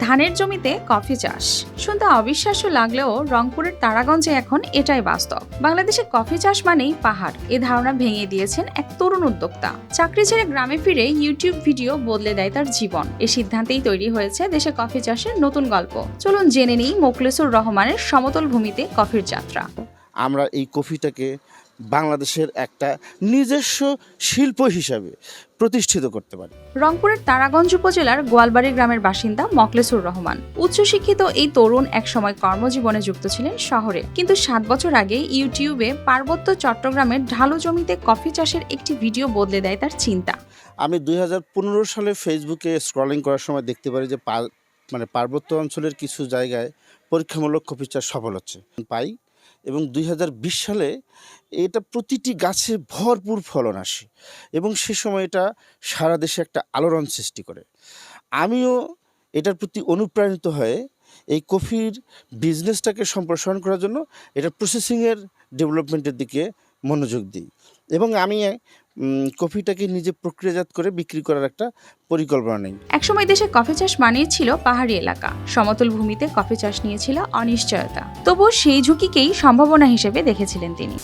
ধানের জমিতে কফি চাষ শুনতে অবিশ্বাস্য লাগলেও রংপুরের তারাগঞ্জে এখন এটাই বাস্তব। বাংলাদেশে কফি চাষ মানেই পাহাড়, এ ধারণা ভেঙে দিয়েছেন এক তরুণ উদ্যোক্তা। চাকরি ছেড়ে গ্রামে ফিরে ইউটিউব ভিডিও বদলে দেয় তার জীবন। এই সিদ্ধান্তেই তৈরি হয়েছে দেশে কফি চাষের নতুন গল্প। চলুন জেনে নিই মোখলেসুর রহমানের সমতল ভূমিতে কফির যাত্রা। আমরা এই কফিটাকে বাংলাদেশের একটা নিজস্ব শিল্প হিসাবে প্রতিষ্ঠিত করতে পারি। রংপুরের তারাগঞ্জ উপজেলার গোয়ালবাড়ি গ্রামের বাসিন্দা মোখলেসুর রহমান। উচ্চশিক্ষিত এই তরুণ একসময় কর্মজীবনে যুক্ত ছিলেন শহরে, কিন্তু 7 বছর আগে ইউটিউবে পার্বত্য চট্টগ্রামের ঢালু জমিতে কফি চাষের একটি ভিডিও বদলে দেয় তার চিন্তা। আমি 2015 সালে ফেসবুকে স্ক্রলিং করার সময় দেখতে পারি যে পার্বত্য অঞ্চলের কিছু জায়গায় পরীক্ষামূলক কফি চাষ সফল হচ্ছে পাই, এবং 2020 সালে এটা প্রতিটি গাছে ভরপুর ফলন আসে এবং সে সময় এটা সারা দেশে একটা আলোড়ন সৃষ্টি করে। আমিও এটার প্রতি অনুপ্রাণিত হয়ে এই কফির বিজনেসটাকে সম্প্রসারণ করার জন্য এটা প্রসেসিংয়ের ডেভেলপমেন্টের দিকে মনোযোগ দিই এবং আমি কফিটাকে নিজে প্রক্রিয়াজাত করে বিক্রি করার একটা পরিকল্পনা নেই। একসময় দেশে কফি চাষ মানেই ছিল পাহাড়ি এলাকা, সমতল ভূমিতে কফি চাষ নিয়েছিল অনিশ্চয়তা। তবুও সেই ঝুঁকিকেই সম্ভাবনা হিসেবে দেখেছিলেন তিনি।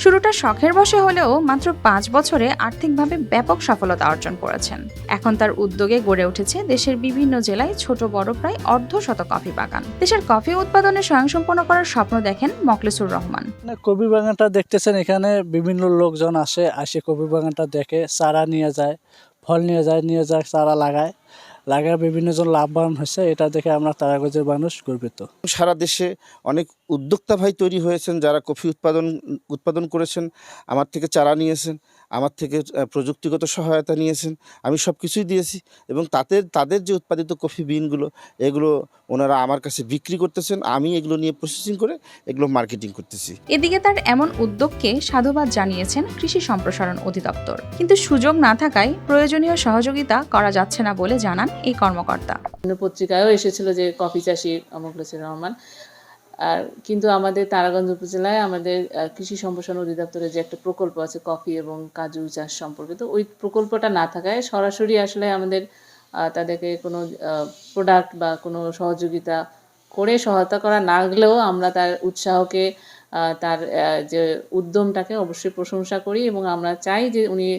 শুরুটা শখের বশে হলেও মাত্র 5 বছরে আর্থিকভাবে ব্যাপক সফলতা অর্জন করেছেন। এখন তার উদ্যোগে গড়ে উঠেছে দেশের বিভিন্ন জেলায় ছোট বড় প্রায় অর্ধশত কফি বাগান। দেশের কফি উৎপাদনে স্বয়ংসম্পন্ন করার স্বপ্ন দেখেন মোখলেসুর রহমান। কফি বাগানটা দেখতেছেন, এখানে বিভিন্ন লোকজন আসে কফি বাগানটা দেখে, চারা নিয়ে যায়, ফল নিয়ে যায় চারা লাগায় বিভিন্ন জন লাভবান হয়েছে। এটা দেখে আমরা তারাগঞ্জের মানুষ গর্বিত। সারা দেশে অনেক উদ্যোক্তা ভাই তৈরি হয়েছেন যারা কফি উৎপাদন করেছেন, আমার থেকে চারা নিয়েছেন, আমার থেকে প্রযুক্তিগত সহায়তা নিয়েছেন, আমি সব কিছুই দিয়েছি এবং তাদের যে উৎপাদিত কফি বিনগুলো এগুলো ওনারা আমার কাছে বিক্রি করতেছেন, আমি এগুলো নিয়ে প্রসেসিং করে এগুলো মার্কেটিং করতেছি। এদিকে তার এমন উদ্যোগকে সাধুবাদ জানিয়েছেন কৃষি সম্প্রসারণ অধিদপ্তর, কিন্তু সুযোগ না থাকায় প্রয়োজনীয় সহযোগিতা করা যাচ্ছে না বলে জানান এই কর্মকর্তা। পত্রিকায়ও এসেছিল যে কফি চাষি মোখলেসুর রহমান, আর কিন্তু আমাদের তারাগঞ্জ উপজেলায় আমাদের কৃষি সম্প্রসারণ অধিদপ্তরের যে একটা প্রকল্প আছে কফি এবং কাজু চাষ সম্পর্কিত, ওই প্রকল্পটা না থাকায় সরাসরি আসলে আমাদের তাদেরকে কোনো প্রোডাক্ট বা কোনো সহায়তা করা না গেলেও আমরা তার উৎসাহকে, তার যে উদ্যমটাকে অবশ্যই প্রশংসা করি এবং আমরা চাই যে উনি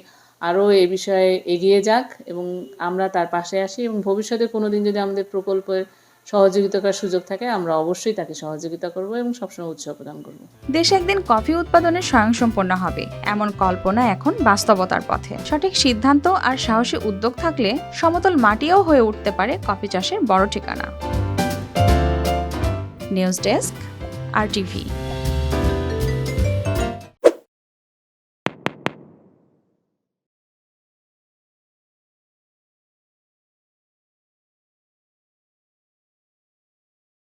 আরও এ বিষয়ে এগিয়ে যাক এবং আমরা তার পাশে আসি এবং ভবিষ্যতে কোনো দিন যদি আমাদের প্রকল্পের সহযোগিতা করার সুযোগ থাকে আমরা অবশ্যই তাকে সহযোগিতা করব এবং সবসময় উৎসাহ প্রদান করব। দেশে একদিন কফি উৎপাদনে স্বয়ংসম্পন্ন হবে এমন কল্পনা এখন বাস্তবতার পথে। সঠিক সিদ্ধান্ত আর সাহসী উদ্যোগ থাকলে সমতল মাটিও হয়ে উঠতে পারে কফি চাষের বড় ঠিকানা। News desk, RTV।